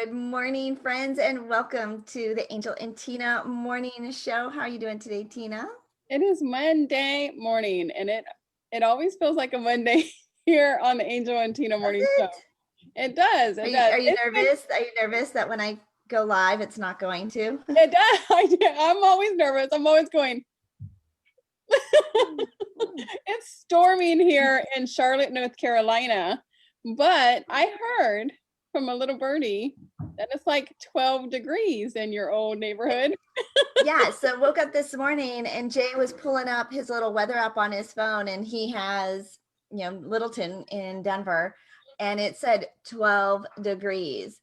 Good morning, friends, and welcome to the Angel and Tina morning show. How are you doing today, Tina? It is Monday morning, and it always feels like a Monday here on the Angel and Tina Does Morning Show. it? It does. Are It you, does. are you nervous? Are you nervous that when I go live, it's not going to? It does. I'm always nervous. I'm always going. It's storming here in Charlotte, North Carolina, but I heard from a little birdie that it's like 12 degrees in your old neighborhood. Yeah, so woke up this morning and Jay was pulling up his little weather app on his phone, and he has, Littleton in Denver, and it said 12 degrees.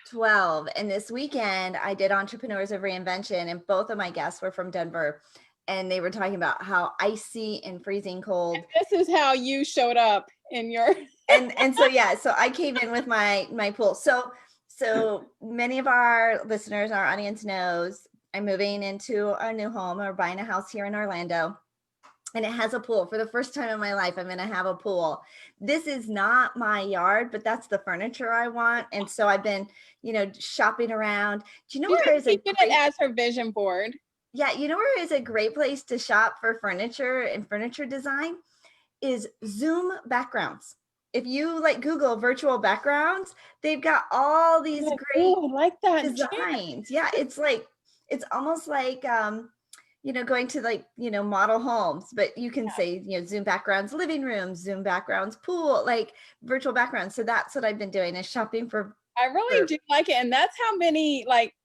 12. And this weekend I did Entrepreneurs of Reinvention, and both of my guests were from Denver, and they were talking about how icy and freezing cold. This is how you showed up in your And so I came in with my pool. So many of our listeners, our audience knows I'm moving into a new home or buying a house here in Orlando, and it has a pool. For the first time in my life, I'm going to have a pool. This is not my yard, but that's the furniture I want. And so I've been, shopping around. Do you know She's where just is a keeping it great as her vision board. Yeah, you know where is a great place to shop for furniture and furniture design is Zoom backgrounds. If you like Google virtual backgrounds, they've got all these Like, great oh, I like that chair. designs. Yeah, it's almost like going to model homes, but you can say, Zoom backgrounds, living rooms, Zoom backgrounds, pool, like virtual backgrounds. So that's what I've been doing, is shopping for I really do like it. And that's how many like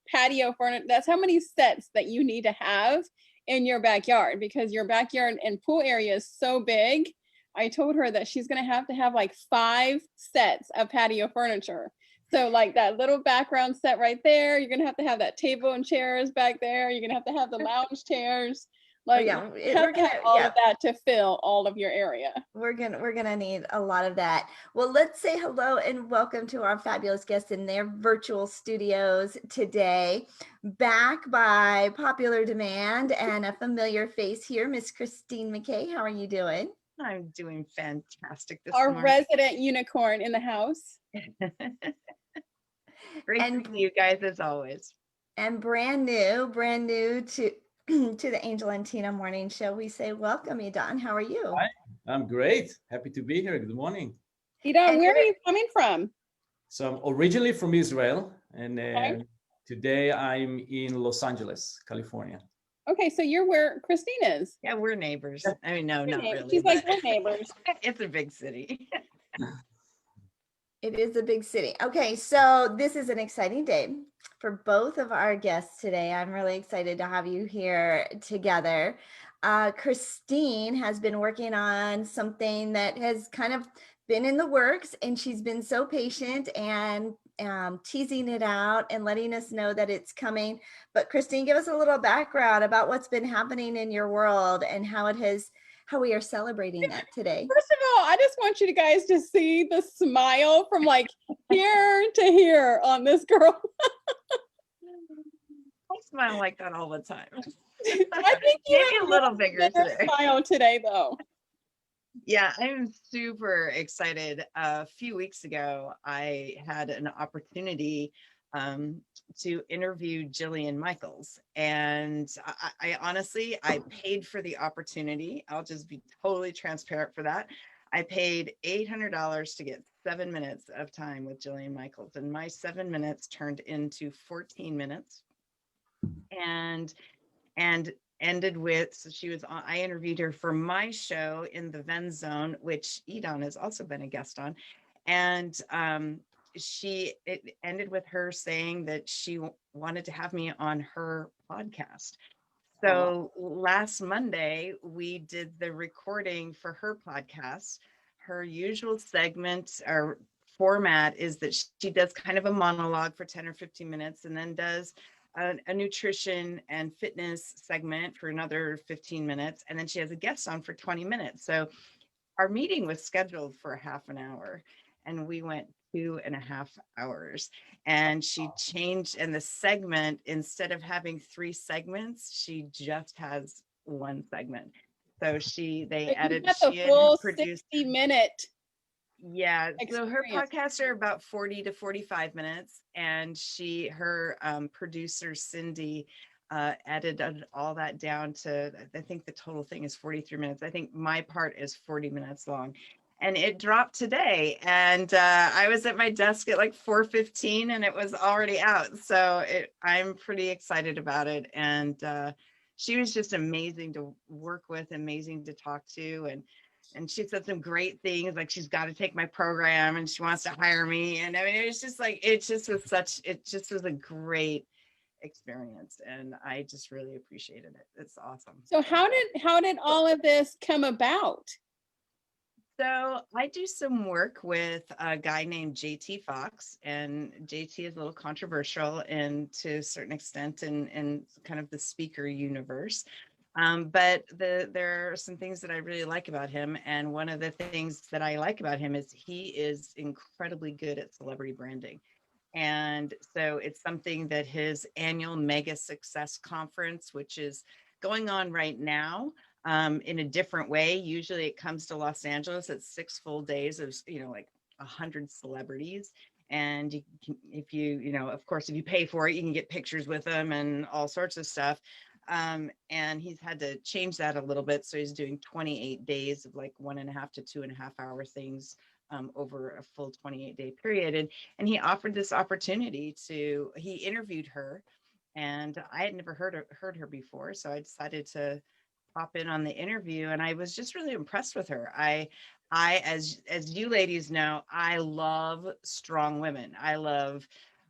patio furniture, that's how many sets that you need to have in your backyard, because your backyard and pool area is so big. I told her that she's going to have like 5 sets of patio furniture. So like that little background set right there, you're going to have that table and chairs back there. You're going to have the lounge chairs. Like you have to have all of that to fill all of your area. We're gonna need a lot of that. Well, let's say hello and welcome to our fabulous guests in their virtual studios today. Back by popular demand and a familiar face here, Miss Christine McKay. How are you doing? I'm doing fantastic this Our morning. resident unicorn in the house. Great to see you guys as always. And brand new to the Angel and Tina morning show, we say welcome, Idan. How are you? Hi, I'm great. Happy to be here. Good morning. Idan, where are you coming from? So I'm originally from Israel, and today I'm in Los Angeles, California. Okay, so you're where Christine is. Yeah, we're neighbors. I mean, no, not really. She's like, we're neighbors. It's a big city. It is a big city. Okay, so this is an exciting day for both of our guests today. I'm really excited to have you here together. Christine has been working on something that has kind of been in the works, and she's been so patient and teasing it out and letting us know that it's coming. But Christine, give us a little background about what's been happening in your world and how we are celebrating that today. First of all, I just want you guys to see the smile from like here to here on this girl. I smile like that all the time. I think you maybe a little bigger today. Smile today, though. Yeah, I'm super excited. A few weeks ago, I had an opportunity to interview Jillian Michaels, and I honestly, I paid for the opportunity. I'll just be totally transparent for that. I paid $800 to get 7 minutes of time with Jillian Michaels, and my 7 minutes turned into 14 minutes, and ended with, so she was on, I interviewed her for my show in the Venn Zone, which Idan has also been a guest on, and it ended with her saying that she wanted to have me on her podcast. So last Monday, we did the recording for her podcast. Her usual segment or format is that she does kind of a monologue for 10 or 15 minutes and then does a nutrition and fitness segment for another 15 minutes. And then she has a guest on for 20 minutes. So our meeting was scheduled for half an hour, and we went 2.5 hours, and she changed, and the segment, instead of having 3 segments, she just has 1 segment. So they added the full 60-minute Yeah, so her experience. podcasts are about 40 to 45 minutes, and her producer Cindy edited all that down to, I think the total thing is 43 minutes. I think my part is 40 minutes long, and it dropped today, and I was at my desk at like 4:15 and it was already out. So I'm pretty excited about it, and she was just amazing to work with, amazing to talk to, and she said some great things, like she's got to take my program and she wants to hire me. And I mean, it was just like, it just was a great experience. And I just really appreciated it. It's awesome. So how did all of this come about? So I do some work with a guy named JT Fox, and JT is a little controversial and to a certain extent in kind of the speaker universe. But there are some things that I really like about him. And one of the things that I like about him is he is incredibly good at celebrity branding. And so it's something that his annual Mega Success Conference, which is going on right now, in a different way. Usually it comes to Los Angeles. It's 6 full days of, like 100 celebrities. And you can, if you, of course, if you pay for it, you can get pictures with them and all sorts of stuff. And he's had to change that a little bit. So he's doing 28 days of like 1.5 to 2.5 hour things over a full 28-day period. And he offered this opportunity he interviewed her, and I had never heard her before. So I decided to pop in on the interview, and I was just really impressed with her. As you ladies know, I love strong women. I love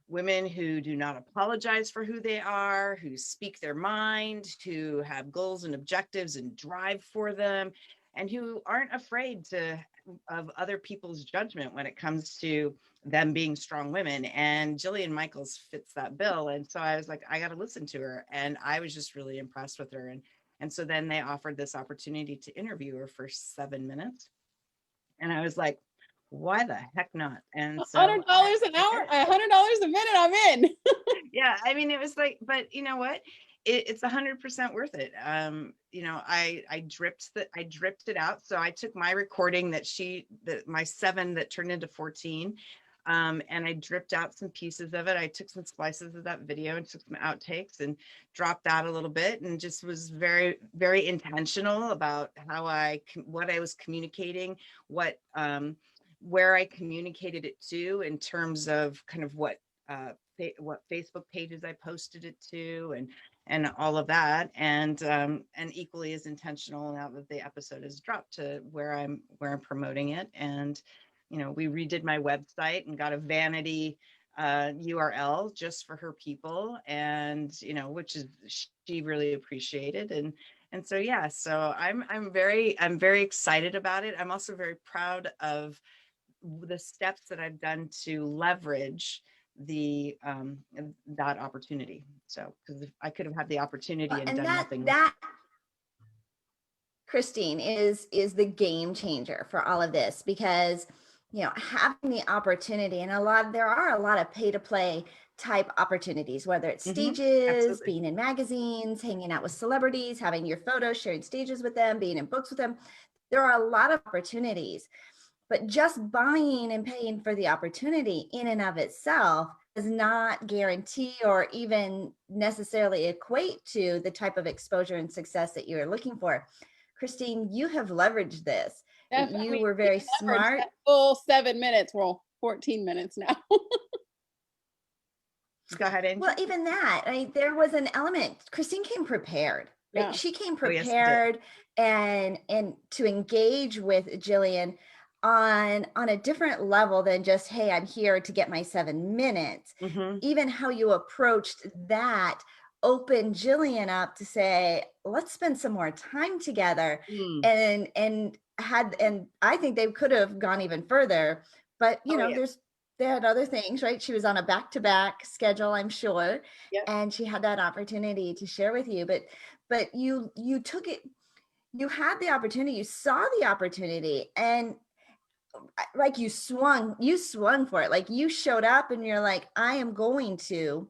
women who do not apologize for who they are, who speak their mind, who have goals and objectives and drive for them, and who aren't afraid of other people's judgment when it comes to them being strong women. And Jillian Michaels fits that bill. And so I was like, I got to listen to her. And I was just really impressed with her. And so then they offered this opportunity to interview her for 7 minutes. And I was like, why the heck not? And so $100 an hour, $100 a minute, I'm in. yeah, I mean, it was like, but you know what? It's 100% worth it. I dripped it out. So I took my recording my 7 that turned into 14. And I dripped out some pieces of it. I took some slices of that video and took some outtakes and dropped out a little bit, and just was very, very intentional about what I was communicating, where I communicated it to in terms of kind of what Facebook pages I posted it to, and all of that, and equally as intentional now that the episode is dropped to where I'm promoting it. And we redid my website and got a vanity URL just for her people, and which is she really appreciated. And so yeah, so I'm very excited about it. I'm also very proud of the steps that I've done to leverage that opportunity. So because I could have had the opportunity and done nothing. That Christine is the game changer for all of this, because having the opportunity, and there are a lot of pay to play type opportunities, whether it's stages, Absolutely. being in magazines, hanging out with celebrities, having your photos, sharing stages with them, being in books with them. There are a lot of opportunities, but just buying and paying for the opportunity in and of itself does not guarantee or even necessarily equate to the type of exposure and success that you're looking for. Christine, you have leveraged this. You were very smart. Full 7 minutes. Well, 14 minutes now. Go ahead, Angie. Well, even that, there was an element. Christine came prepared. Right? Yeah. She came prepared, and to engage with Jillian on a different level than just, hey, I'm here to get my 7 minutes. Even how you approached that opened Jillian up to say, let's spend some more time together. And I think they could have gone even further, but they had other things, right? She was on a back-to-back schedule, I'm sure. Yep. And she had that opportunity to share with you, but you took it, you had the opportunity, you saw the opportunity, and like you swung for it. Like you showed up and you're like, I'm going to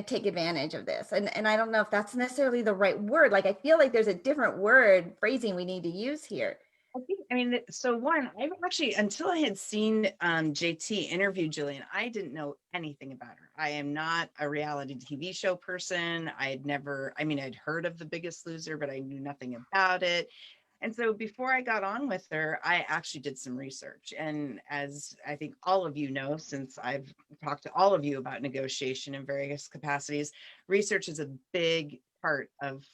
take advantage of this. And I don't know if that's necessarily the right word. Like, I feel like there's a different word phrasing we need to use here. I mean, so one, I've actually, until I had seen JT interview Jillian, I didn't know anything about her. I am not a reality TV show person. I had never, I mean, I'd heard of The Biggest Loser, but I knew nothing about it. And so before I got on with her, I actually did some research. And as I think all of you know, since I've talked to all of you about negotiation in various capacities, research is a big part of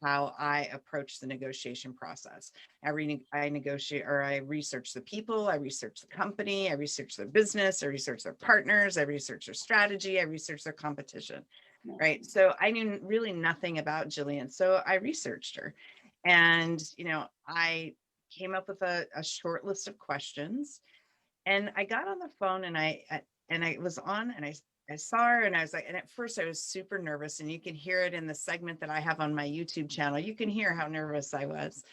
how I approach the negotiation process. I negotiate, or I research the people, I research the company, I research their business, I research their partners, I research their strategy, I research their competition, right? So I knew really nothing about Jillian. So I researched her, and, I came up with a short list of questions, and I got on the phone, and I was on, and I saw her, and I was like, and at first I was super nervous, and you can hear it in the segment that I have on my YouTube channel. You can hear how nervous I was.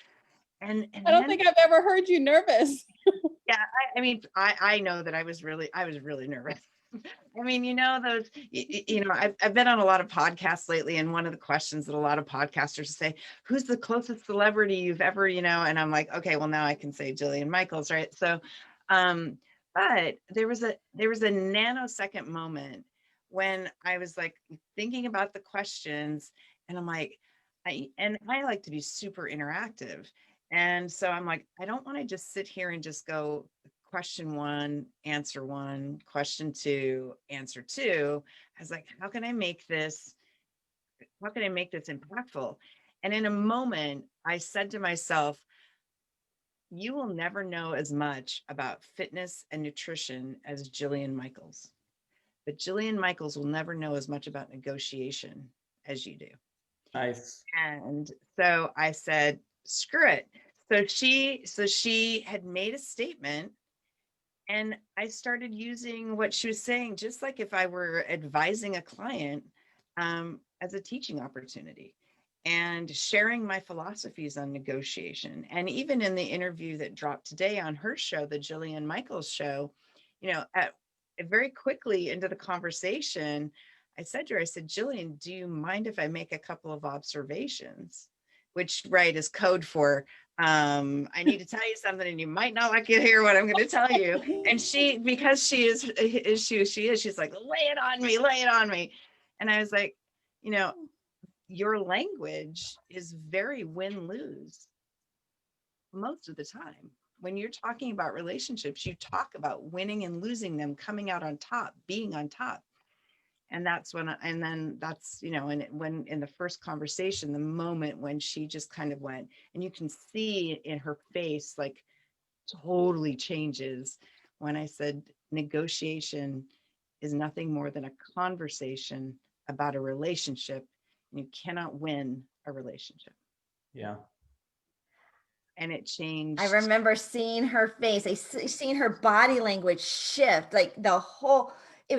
And I don't then, think I've ever heard you nervous. yeah, I mean, I know that I was really nervous. I mean, those, I've been on a lot of podcasts lately, and one of the questions that a lot of podcasters say, who's the closest celebrity you've ever, and I'm like, okay, well, now I can say Jillian Michaels, right? So, but there was a nanosecond moment when I was like thinking about the questions, and I'm like, I like to be super interactive. And so I'm like, I don't want to just sit here and just go question one, answer one, question two, answer two. I was like, how can I make this impactful? And in a moment, I said to myself, you will never know as much about fitness and nutrition as Jillian Michaels, but Jillian Michaels will never know as much about negotiation as you do. Nice. And so I said, screw it. So she had made a statement, and I started using what she was saying, just like if I were advising a client, as a teaching opportunity, and sharing my philosophies on negotiation. And even in the interview that dropped today on her show, the Jillian Michaels show, very quickly into the conversation, I said to her, I said, Jillian, do you mind if I make a couple of observations? Which, right, is code for, I need to tell you something, and you might not like to hear what I'm going to tell you. And she, because she is, she's like, lay it on me. And I was like, your language is very win-lose most of the time. When you're talking about relationships, you talk about winning and losing them, coming out on top, being on top. And that's when, and then that's, and when in the first conversation, the moment when she just kind of went, and you can see in her face, like, totally changes when I said negotiation is nothing more than a conversation about a relationship. You cannot win a relationship. Yeah. And it changed. I remember seeing her face, seeing her body language shift, like the whole, it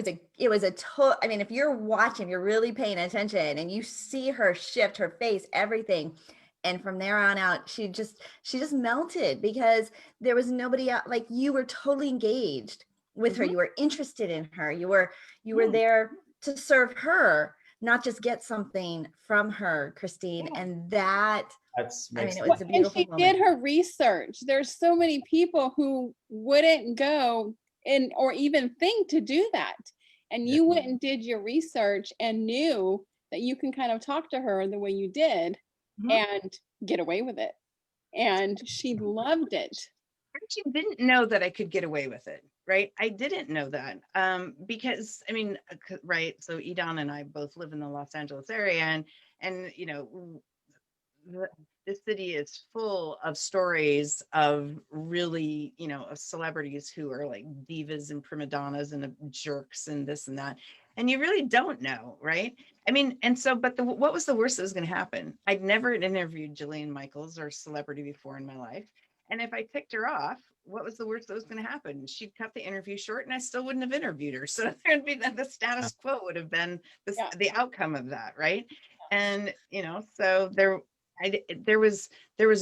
was a total, I mean, if you're watching, you're really paying attention, and you see her shift, her face, everything. And from there on out, she just melted, because there was nobody else. Like, you were totally engaged with her. You were interested in her. You were there to serve her, not just get something from her, Christine. And that, I mean, it was a beautiful moment. And she did her research. There's so many people who wouldn't go or even think to do that. And you went and did your research and knew that you can kind of talk to her the way you did and get away with it. And she loved it. I actually didn't know that I could get away with it, right? I didn't know that, because, I mean, right. So Idan and I both live in the Los Angeles area, and the city is full of stories of really, of celebrities who are like divas and prima donnas and jerks and this and that. And you really don't know, right? I mean, and so, but what was the worst that was going to happen? I'd never interviewed Jillian Michaels or celebrity before in my life. And if I ticked her off, what was the worst that was going to happen? She'd cut the interview short, and I still wouldn't have interviewed her. So there'd be the status quo would have been the outcome of that, right? And so there was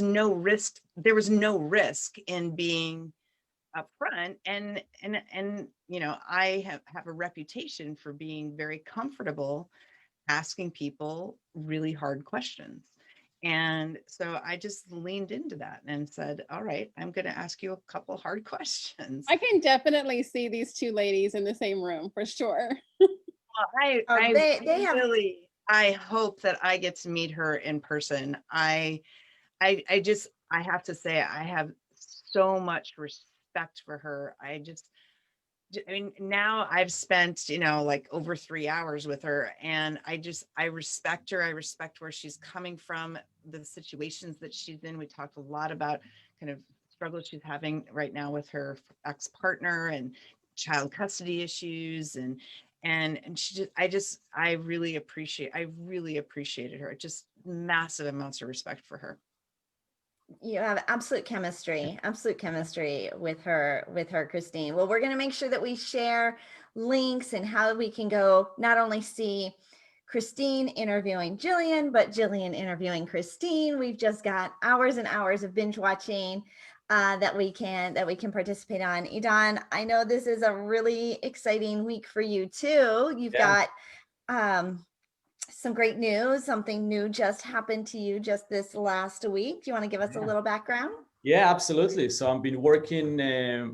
no risk. There was no risk in being upfront, and I have a reputation for being very comfortable asking people really hard questions. And so I just leaned into that and said, all right, I'm going to ask you a couple hard questions. I can definitely see these two ladies in the same room for sure. Well, I They have really, I hope that I get to meet her in person. I just, I have to say, I have so much respect for her. I mean, now I've spent, like over 3 hours with her, and I respect her. I respect where she's coming from, the situations that she's in. We talked a lot about kind of struggles she's having right now with her ex-partner and child custody issues. And I really appreciated her. Just massive amounts of respect for her. You have absolute chemistry with her, Christine. Well, we're going to make sure that we share links and how we can go not only see Christine interviewing Jillian, but Jillian interviewing Christine. We've just got hours and hours of binge watching that we can participate on. Idan, I know this is a really exciting week for you too. You've got some great news. Something new just happened to you just this last week. Do you want to give us a little background? Yeah, absolutely. So I've been working.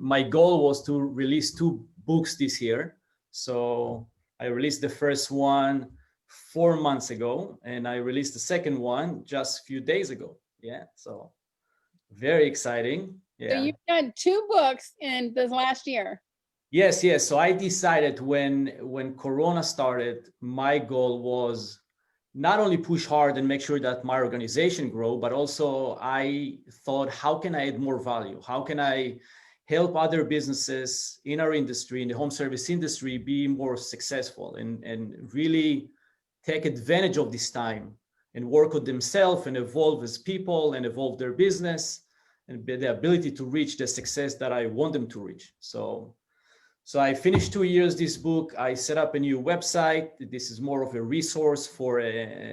My goal was to release 2 books this year. So I released the first one 4 months ago, and I released the second one just a few days ago. Yeah, so very exciting. Yeah. So you've done 2 books in this last year. Yes. So I decided when Corona started, my goal was not only push hard and make sure that my organization grow, but also I thought, how can I add more value? How can I help other businesses in our industry, in the home service industry, be more successful and really take advantage of this time and work on themselves and evolve as people and evolve their business and the ability to reach the success that I want them to reach. So I finished 2 years this book. I set up a new website. This is more of a resource for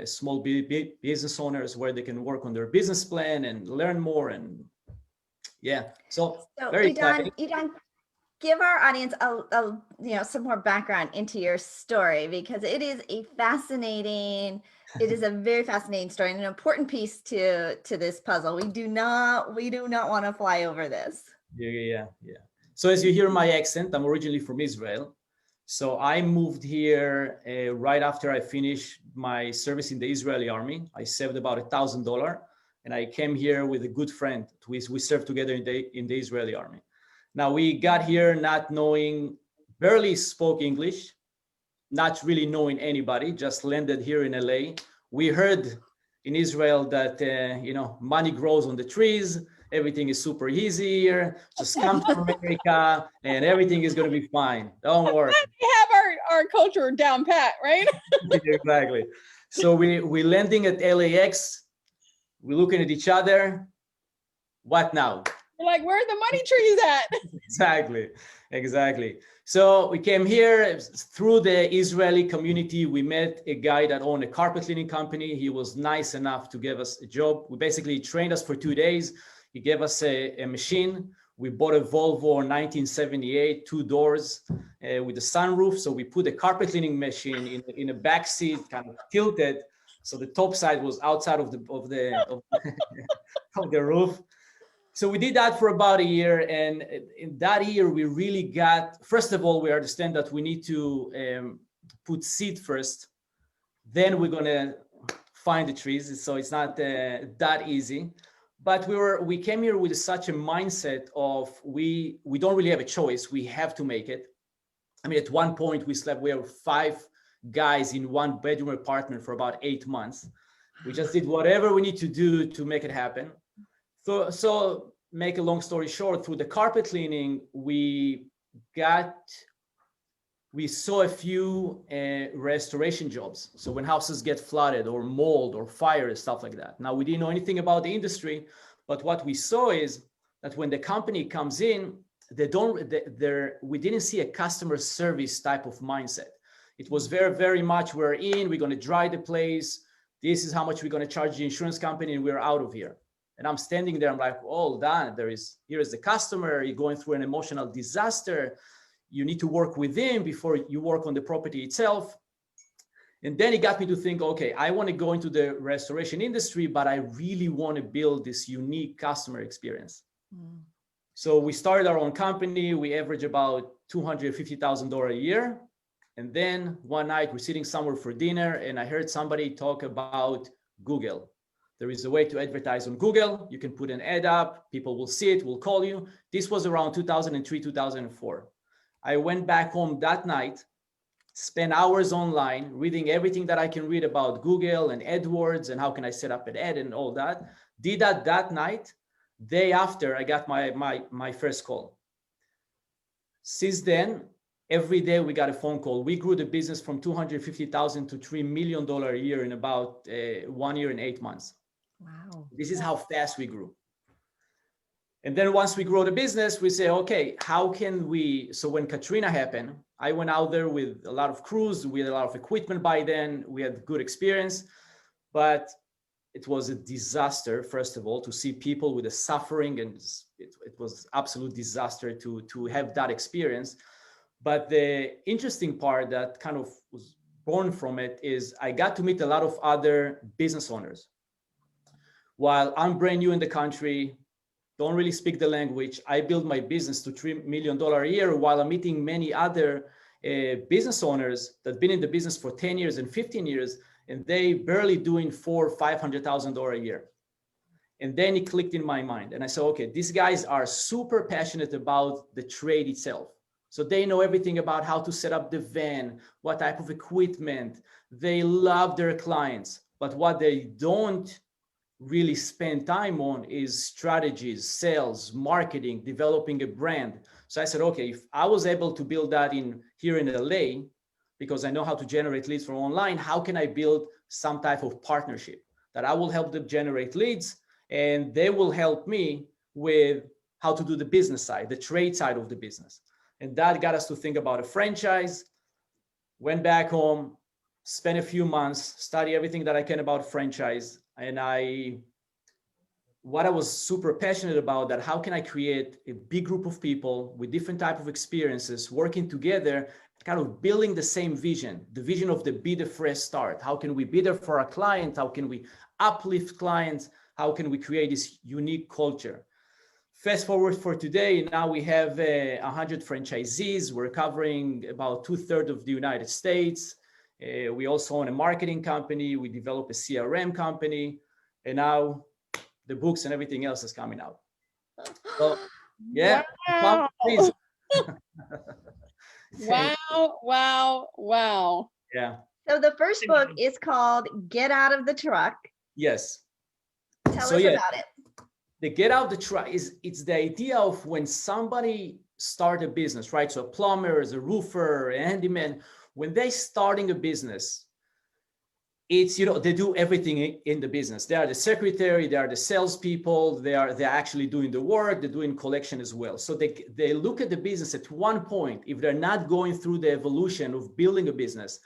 small business owners where they can work on their business plan and learn more. And so very exciting. Idan, give our audience a some more background into your story, because it is a very fascinating story and an important piece to this puzzle. We do not want to fly over this. Yeah. So as you hear my accent, I'm originally from Israel. So I moved here right after I finished my service in the Israeli army. I saved about $1,000, and I came here with a good friend. We served together in the Israeli army. Now we got here not knowing, barely spoke English, not really knowing anybody, just landed here in LA. We heard in Israel that, money grows on the trees. Everything is super easy here. Just come to America and everything is going to be fine. Don't worry. We have our culture down pat, right? Exactly. So we landing at LAX. We're looking at each other. What now? We're like, where are the money trees at? Exactly. So we came here through the Israeli community. We met a guy that owned a carpet cleaning company. He was nice enough to give us a job. We basically trained us for 2 days. He gave us a machine. We bought a Volvo 1978, 2 doors with a sunroof. So we put a carpet cleaning machine in a back seat, kind of tilted, so the top side was outside of the roof. So we did that for about a year, and in that year we really got. First of all, we understand that we need to put seed first. Then we're gonna find the trees. So it's not that easy. But we came here with such a mindset of we don't really have a choice. We have to make it. I mean, at one point we were 5 guys in 1 bedroom apartment for about 8 months. We just did whatever we need to do to make it happen. So make a long story short, through the carpet cleaning, we saw a few restoration jobs. So when houses get flooded or mold or fire and stuff like that. Now, we didn't know anything about the industry, but what we saw is that when the company comes in, we didn't see a customer service type of mindset. It was very, very much, we're going to dry the place. This is how much we're going to charge the insurance company, and we're out of here. And I'm standing there, I'm like, oh, Dan, here is the customer, you're going through an emotional disaster. You need to work with him before you work on the property itself. And then it got me to think, okay, I want to go into the restoration industry, but I really want to build this unique customer experience. Mm. So we started our own company. We average about $250,000 a year. And then one night we're sitting somewhere for dinner and I heard somebody talk about Google. There is a way to advertise on Google. You can put an ad up, people will see it, will call you. This was around 2003, 2004. I went back home that night, spent hours online reading everything that I can read about Google and AdWords and how can I set up an ad and all that. Did that night. Day after, I got my first call. Since then, every day we got a phone call. We grew the business from $250,000 to $3 million a year in about 1 year and 8 months. Wow. This is how fast we grew. And then once we grow the business, we say, okay, how can we? So when Katrina happened, I went out there with a lot of crews. We had a lot of equipment by then. We had good experience, but it was a disaster, first of all, to see people with the suffering, and it was absolute disaster to have that experience. But the interesting part that kind of was born from it is I got to meet a lot of other business owners. While I'm brand new in the country, don't really speak the language, I built my business to $3 million a year while I'm meeting many other business owners that have been in the business for 10 years and 15 years, and they barely doing $400,000 or $500,000 a year. And then it clicked in my mind. And I said, okay, these guys are super passionate about the trade itself. So they know everything about how to set up the van, what type of equipment. They love their clients. But what they don't really spend time on is strategies, sales, marketing, developing a brand. So I said, okay, if I was able to build that here in LA, because I know how to generate leads from online, how can I build some type of partnership that I will help them generate leads and they will help me with how to do the business side, the trade side of the business. And that got us to think about a franchise. Went back home, spent a few months, study everything that I can about franchise. And what I was super passionate about, that how can I create a big group of people with different type of experiences working together, kind of building the same vision, the vision of the Be the Fresh Start. How can we be there for our clients? How can we uplift clients? How can we create this unique culture? Fast forward for today, now we have 100 franchisees. We're covering about 2/3 of the United States. We also own a marketing company. We develop a CRM company. And now the books and everything else is coming out. So, yeah. Wow. Please. Wow. Yeah. So the first book is called Get Out of the Truck. Yes. Tell us about it. The Get Out the Truck it's the idea of when somebody start a business, right? So a plumber, a roofer, a handyman, when they starting a business, it's, they do everything in the business. They are the secretary, they are the salespeople, they're actually doing the work, they're doing collection as well. So they look at the business at one point, if they're not going through the evolution of building a business,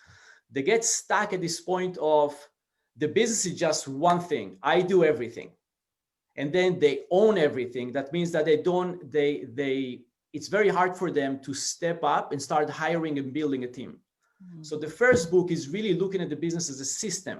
they get stuck at this point of the business is just one thing. I do everything. And then they own everything. That means that it's very hard for them to step up and start hiring and building a team. So the first book is really looking at the business as a system.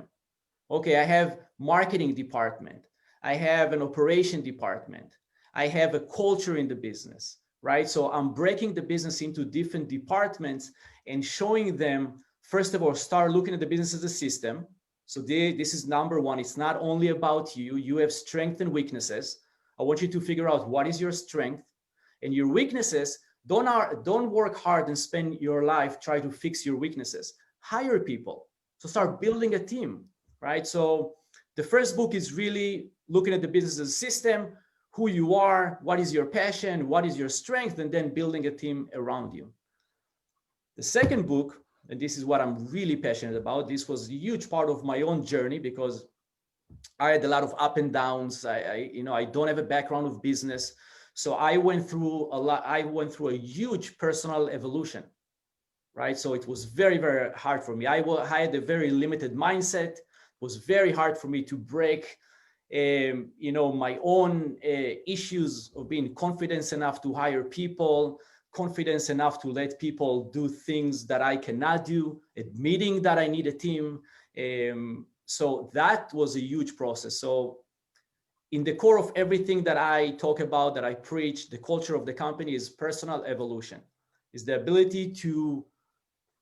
Okay, I have marketing department. I have an operation department. I have a culture in the business, right? So I'm breaking the business into different departments and showing them, first of all, start looking at the business as a system. So this is number one. It's not only about you. You have strengths and weaknesses. I want you to figure out what is your strength and your weaknesses. Don't work hard and spend your life trying to fix your weaknesses. Hire people. So start building a team, right? So the first book is really looking at the business as a system, who you are, what is your passion, what is your strength, and then building a team around you. The second book, and this is what I'm really passionate about, this was a huge part of my own journey because I had a lot of up and downs. I don't have a background of business. So I went through a lot. I went through a huge personal evolution, right? So it was very, very hard for me. I had a very limited mindset. It was very hard for me to break, my own issues of being confident enough to hire people, confidence enough to let people do things that I cannot do, admitting that I need a team. So that was a huge process. So in the core of everything that I talk about, that I preach, the culture of the company is personal evolution, is the ability to,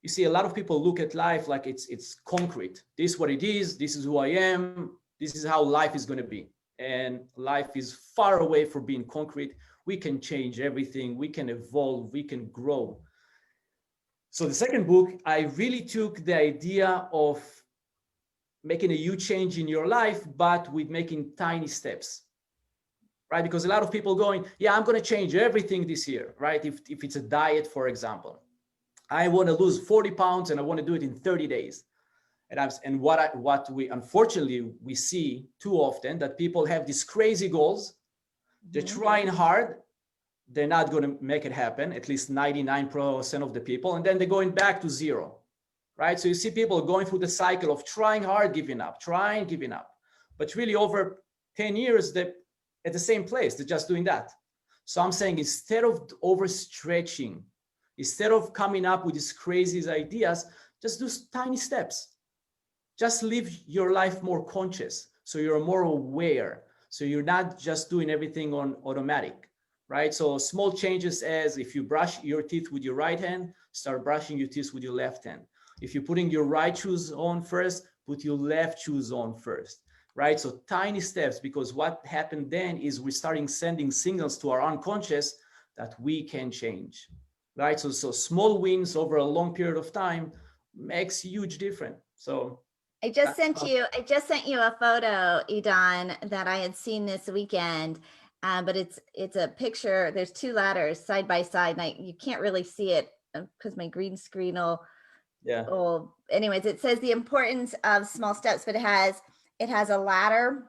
you see, a lot of people look at life like it's concrete. This is what it is. This is who I am. This is how life is going to be. And life is far away from being concrete. We can change everything. We can evolve. We can grow. So the second book, I really took the idea of making a huge change in your life, but with making tiny steps, right? Because a lot of people going, yeah, I'm going to change everything this year, right? If it's a diet, for example, I want to lose 40 pounds and I want to do it in 30 days. And what we unfortunately we see too often, that people have these crazy goals. They're trying hard. They're not going to make it happen, at least 99% of the people. And then they're going back to zero, right? So you see people going through the cycle of trying hard, giving up, trying, giving up. But really over 10 years, they're at the same place. They're just doing that. So I'm saying, instead of overstretching, instead of coming up with these crazy ideas, just do tiny steps. Just live your life more conscious. So you're more aware. So you're not just doing everything on automatic, right? So small changes, as if you brush your teeth with your right hand, start brushing your teeth with your left hand. If you're putting your right shoes on first, put your left shoes on first, right? So tiny steps, because what happened then is we're starting sending signals to our unconscious that we can change, right? So small wins over a long period of time makes huge difference. So I just sent you a photo, Idan, that I had seen this weekend. But it's a picture. There's two ladders side by side, and you can't really see it because my green screen will. Yeah. Well, anyways, it says the importance of small steps, but it has a ladder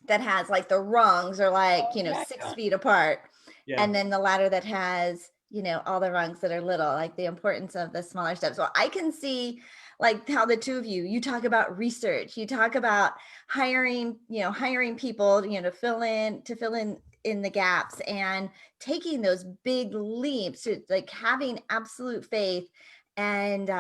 that has like the rungs are like, 6 feet apart. Yeah. And then the ladder that has, all the rungs that are little, like the importance of the smaller steps. So I can see like how the two of you talk about research, you talk about hiring people, to fill in the gaps, and taking those big leaps, to like having absolute faith, and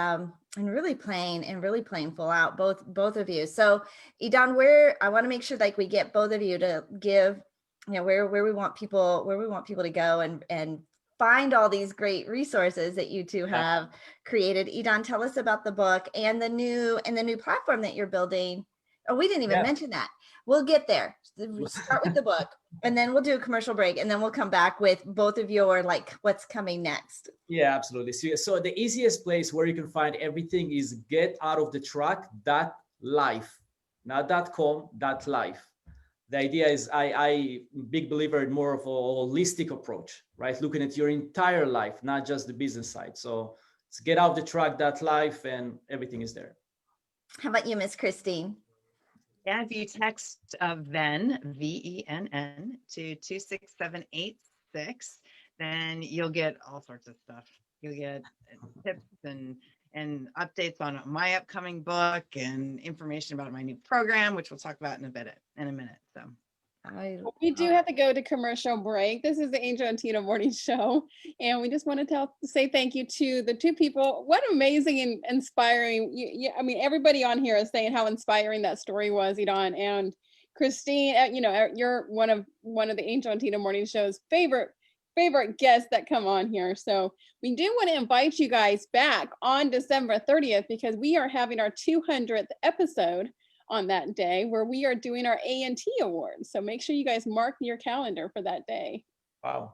really playing full out, both of you. So Idan, I want to make sure like we get both of you to give, where we want people to go and find all these great resources that you two have created. Idan, tell us about the book and the new platform that you're building. Oh, we didn't even mention that. We'll get there. We'll start with the book, and then we'll do a commercial break, and then we'll come back with both of your like what's coming next. Yeah, absolutely. So the easiest place where you can find everything is getoutofthetrack.life, not .com, .life. The idea is I big believer in more of a holistic approach, right? Looking at your entire life, not just the business side. So it's getoutofthetrack.life, and everything is there. How about you, Miss Christine? Yeah, if you text VENN, VENN, to 26786, then you'll get all sorts of stuff. You'll get tips and updates on my upcoming book, and information about my new program, which we'll talk about in a minute. So we do have to go to commercial break. This is the Angel and Tina Morning Show, and we just want to say thank you to the two people. What amazing and inspiring! I mean, everybody on here is saying how inspiring that story was, Idan and Christine. You're one of the Angel and Tina Morning Show's favorite guests that come on here. So we do want to invite you guys back on December 30th, because we are having our 200th episode on that day, where we are doing our A&T Awards. So make sure you guys mark your calendar for that day. Wow.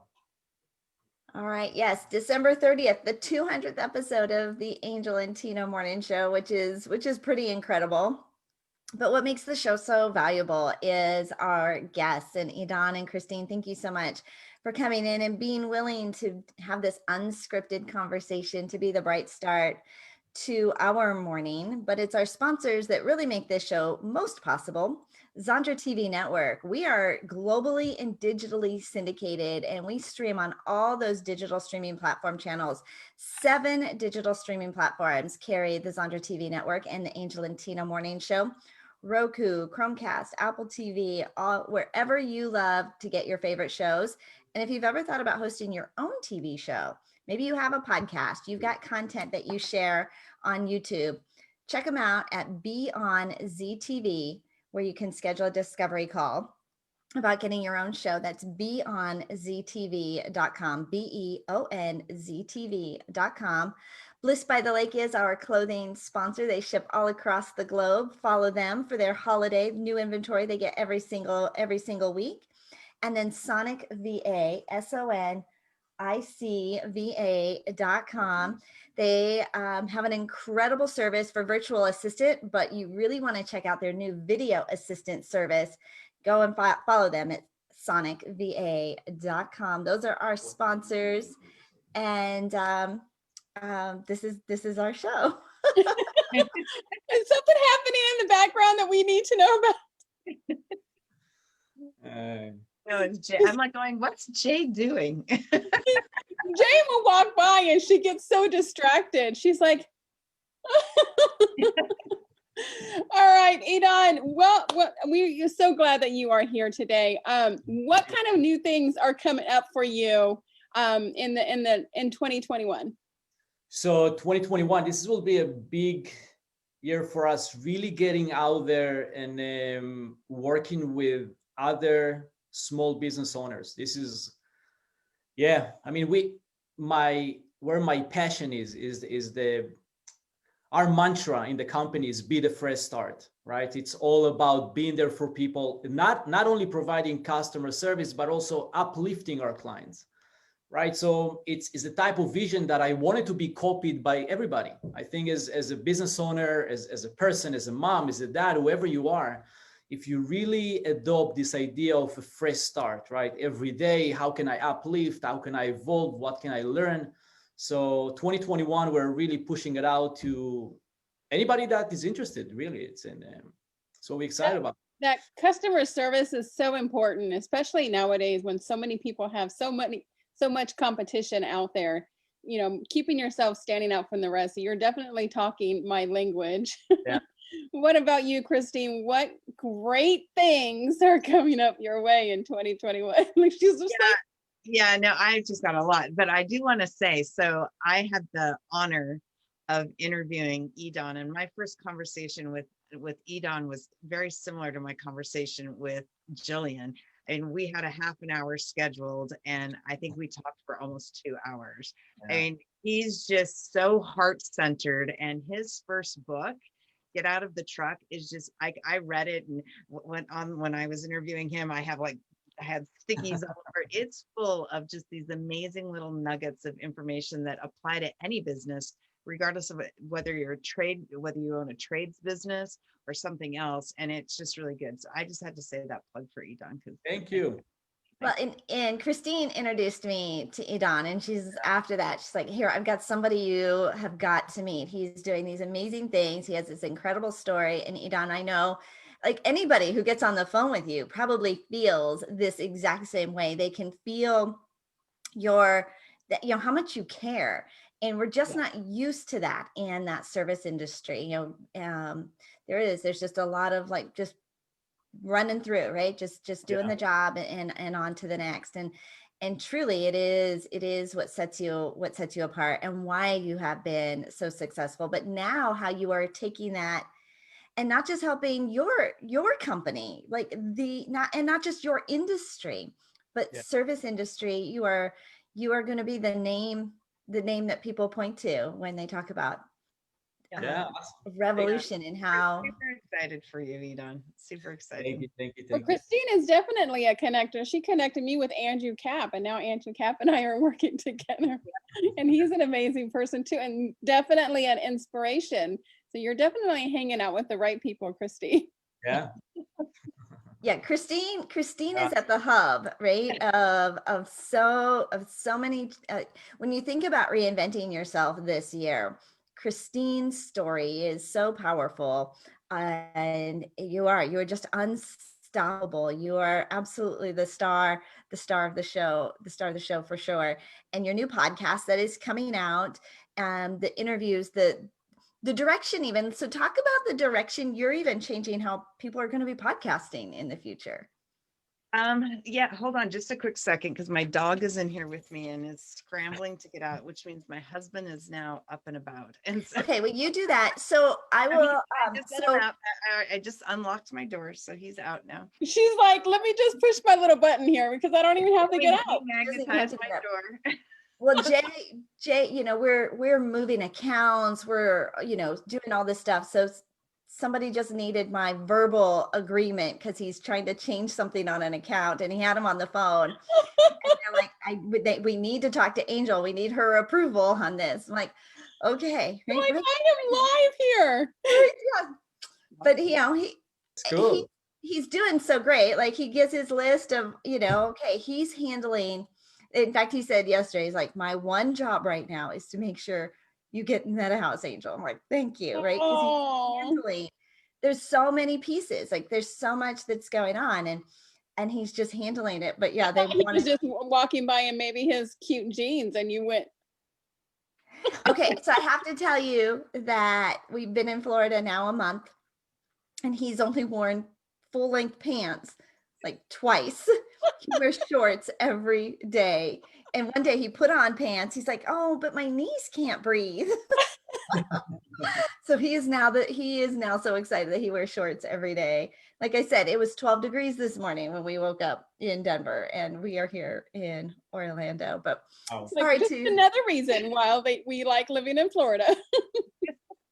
All right. Yes. December 30th, the 200th episode of the Angel and Tina Morning Show, which is pretty incredible. But what makes the show so valuable is our guests. And Idan and Christine, thank you so much for coming in and being willing to have this unscripted conversation, to be the bright start to our morning. But it's our sponsors that really make this show most possible. Zandra TV Network. We are globally and digitally syndicated, and we stream on all those digital streaming platform channels. 7 digital streaming platforms carry the Zandra TV Network and the Angel and Tina Morning Show. Roku, Chromecast, Apple TV, wherever you love to get your favorite shows. And if you've ever thought about hosting your own TV show, maybe you have a podcast, you've got content that you share on YouTube. Check them out at Be On ZTV, where you can schedule a discovery call about getting your own show. That's beonztv.com, beonztv.com. Bliss by the Lake is our clothing sponsor. They ship all across the globe. Follow them for their holiday new inventory they get every single week. And then Sonic VA, SONICVA.com. They have an incredible service for virtual assistant, but you really want to check out their new video assistant service. Go and follow them at sonicva.com. Those are our sponsors. And this is our show. Is something happening in the background that we need to know about? No, it's Jay. I'm like going, what's Jay doing? Jay will walk by and she gets so distracted. She's like, all right, Idan. Well, we're so glad that you are here today. What kind of new things are coming up for you in 2021? So 2021, this will be a big year for us, really getting out there and working with other small business owners. This is, yeah, I mean, where my passion is our mantra in the company is be the fresh start, right? It's all about being there for people, not only providing customer service, but also uplifting our clients, right? So it's the type of vision that I wanted to be copied by everybody. I think as a business owner, as a person, as a mom, as a dad, whoever you are, if you really adopt this idea of a fresh start, right? Every day, how can I uplift? How can I evolve? What can I learn? So 2021, we're really pushing it out to anybody that is interested, really. It's in, so we're excited about it. That customer service is so important, especially nowadays when so many people have so much competition out there. You know, keeping yourself standing out from the rest. So you're definitely talking my language. Yeah. What about you, Christine? What great things are coming up your way in 2021? Like she's just like, yeah, no, I've just got a lot, but I do want to say, so I had the honor of interviewing Idan, and my first conversation with Idan was very similar to my conversation with Jillian. And we had a half an hour scheduled, and I think we talked for almost 2 hours. Yeah. And he's just so heart-centered, and his first book, Get Out of the Truck, is just, I read it, and when I was interviewing him, I had stickies all over. It's full of just these amazing little nuggets of information that apply to any business, regardless of whether you own a trades business or something else. And it's just really good. So I just had to say that plug for Idan. Thank you. Well, and Christine introduced me to Idan, and she's after that, she's like, here, I've got somebody you have got to meet. He's doing these amazing things. He has this incredible story. And Idan, I know, like anybody who gets on the phone with you probably feels this exact same way. They can feel how much you care. And we're just not used to that in that service industry. There's just a lot of like just running through, right? Just doing the job and on to the next. And truly it is what sets you apart and why you have been so successful. But now how you are taking that and not just helping your company, like not just your industry, but service industry, you are going to be the name that people point to when they talk about revolution and how. Super excited for you, Idan. Super excited. Thank you. Well, Christine is definitely a connector. She connected me with Andrew Kapp, and now Andrew Kapp and I are working together. And he's an amazing person too, and definitely an inspiration. So you're definitely hanging out with the right people, Christine. Yeah. Yeah, Christine is at the hub, right? Of so many. When you think about reinventing yourself this year, Christine's story is so powerful, and you're just unstoppable. You are absolutely the star of the show for sure. And your new podcast that is coming out, the interviews, the direction even. So talk about the direction you're even changing how people are going to be podcasting in the future. Yeah, hold on just a quick second because my dog is in here with me and is scrambling to get out, which means my husband is now up and about. And so Okay, well, you do that. So I I will, just let him out. I just unlocked my door, so he's out now. She's like, let me just push my little button here because I don't even have to He get out. doesn't have magnetized to my get up. door. Well, Jay, we're moving accounts, we're, doing all this stuff. So somebody just needed my verbal agreement because he's trying to change something on an account and he had him on the phone. And they're like, we need to talk to Angel. We need her approval on this. I'm like, okay. I'm like, I am live here. Yeah. But It's cool. he's doing so great. Like he gets his list of, okay, he's handling. In fact, he said yesterday, he's like, my one job right now is to make sure you get in that house, Angel. I'm like, thank you, right? Because he's handling. There's so many pieces. Like there's so much that's going on, and he's just handling it. But yeah, they He want was just walking by in maybe his cute jeans, and you went. Okay, so I have to tell you that we've been in Florida now a month, and he's only worn full-length pants like twice. He wears shorts every day. And one day he put on pants. He's like, "Oh, but my knees can't breathe." So he is now so excited that he wears shorts every day. Like I said, it was 12 degrees this morning when we woke up in Denver, and we are here in Orlando. But sorry, just another reason why we like living in Florida.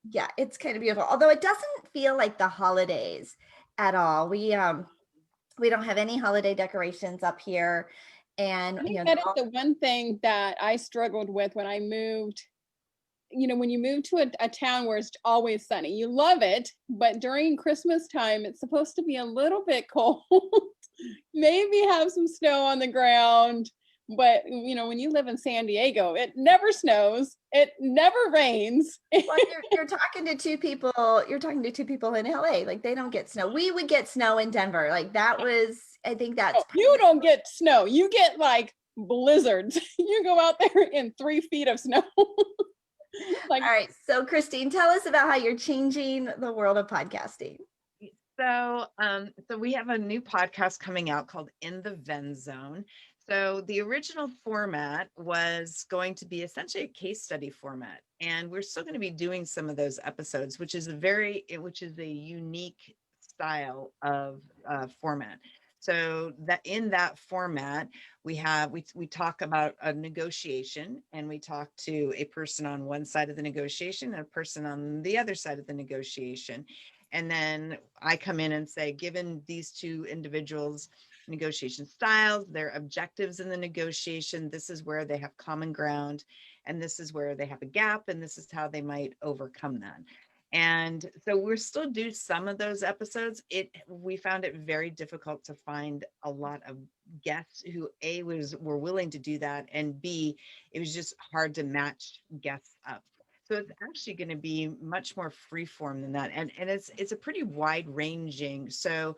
Yeah, it's kind of beautiful. Although it doesn't feel like the holidays at all. We don't have any holiday decorations up here. And I think that is the one thing that I struggled with when I moved. When you move to a town where it's always sunny, you love it, but during Christmas time, it's supposed to be a little bit cold. Maybe have some snow on the ground. But when you live in San Diego, it never snows, it never rains. Well, you're talking to two people. You're talking to two people in LA. Like they don't get snow. We would get snow in Denver. Like that was. I think that's. You don't get snow. You get like blizzards. You go out there in 3 feet of snow. All right. So Christine, tell us about how you're changing the world of podcasting. So we have a new podcast coming out called In the Ven Zone. So the original format was going to be essentially a case study format, and we're still going to be doing some of those episodes, which is a unique style of format. So that in that format, we talk about a negotiation, and we talk to a person on one side of the negotiation and a person on the other side of the negotiation. And then I come in and say, given these two individuals' negotiation styles, their objectives in the negotiation, this is where they have common ground, and this is where they have a gap, and this is how they might overcome that. And so we're still do some of those episodes. We found it very difficult to find a lot of guests who were willing to do that, and B, it was just hard to match guests up. So it's actually going to be much more freeform than that, and it's a pretty wide ranging. So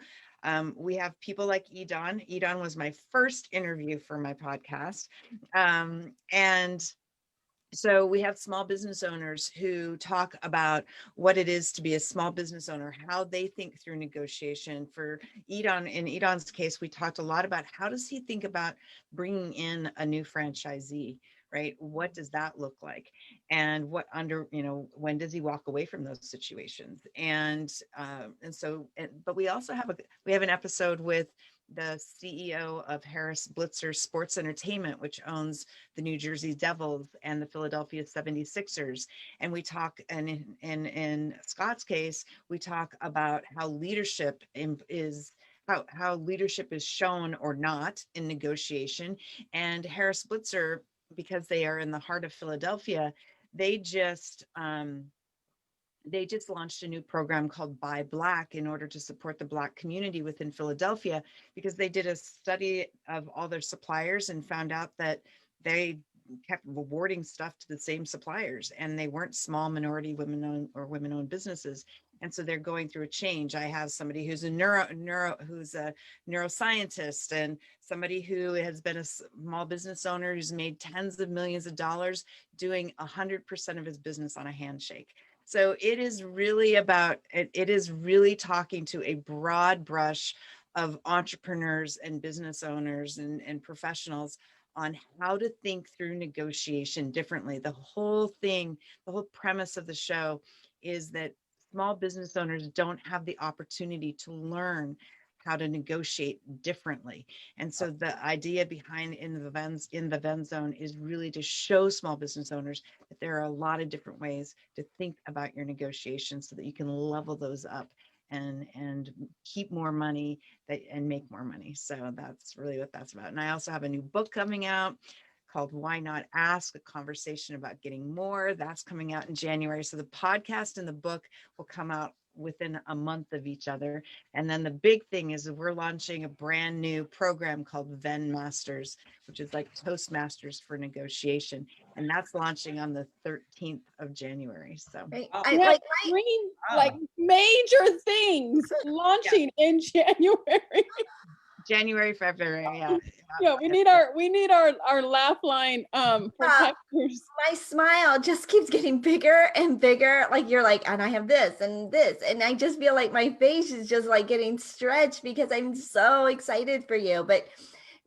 we have people like Idan. Idan was my first interview for my podcast, and so we have small business owners who talk about what it is to be a small business owner, how they think through negotiation. For Idan, in Idan's case, we talked a lot about how does he think about bringing in a new franchisee, right? What does that look like? And when does he walk away from those situations? But we also have an episode with the CEO of Harris Blitzer Sports Entertainment, which owns the New Jersey Devils and the Philadelphia 76ers. And we talk, and in Scott's case, we talk about how leadership is shown or not in negotiation. And Harris Blitzer, because they are in the heart of Philadelphia, they just launched a new program called Buy Black in order to support the Black community within Philadelphia, because they did a study of all their suppliers and found out that they kept awarding stuff to the same suppliers, and they weren't small minority women-owned businesses. And so they're going through a change. I have somebody who's a neuroscientist, and somebody who has been a small business owner who's made tens of millions of dollars doing 100% of his business on a handshake. So it is really talking to a broad brush of entrepreneurs and business owners and professionals on how to think through negotiation differently. The whole thing, the whole premise of the show is that small business owners don't have the opportunity to learn how to negotiate differently. And so the idea behind in the Venn zone is really to show small business owners that there are a lot of different ways to think about your negotiations so that you can level those up and keep more money and make more money. So that's really what that's about. And I also have a new book coming out called Why Not Ask, a conversation about getting more. That's coming out in January. So the podcast and the book will come out within a month of each other. And then the big thing is that we're launching a brand new program called Venn Masters, which is like Toastmasters for negotiation. And that's launching on the 13th of January. So Right. Wow. I We have like three Wow. like major things launching in January. January, February, yeah. Yeah, we need our laugh line protectors. my smile just keeps getting bigger and bigger. Like you're like, and I have this and this. And I just feel like my face is just like getting stretched because I'm so excited for you. But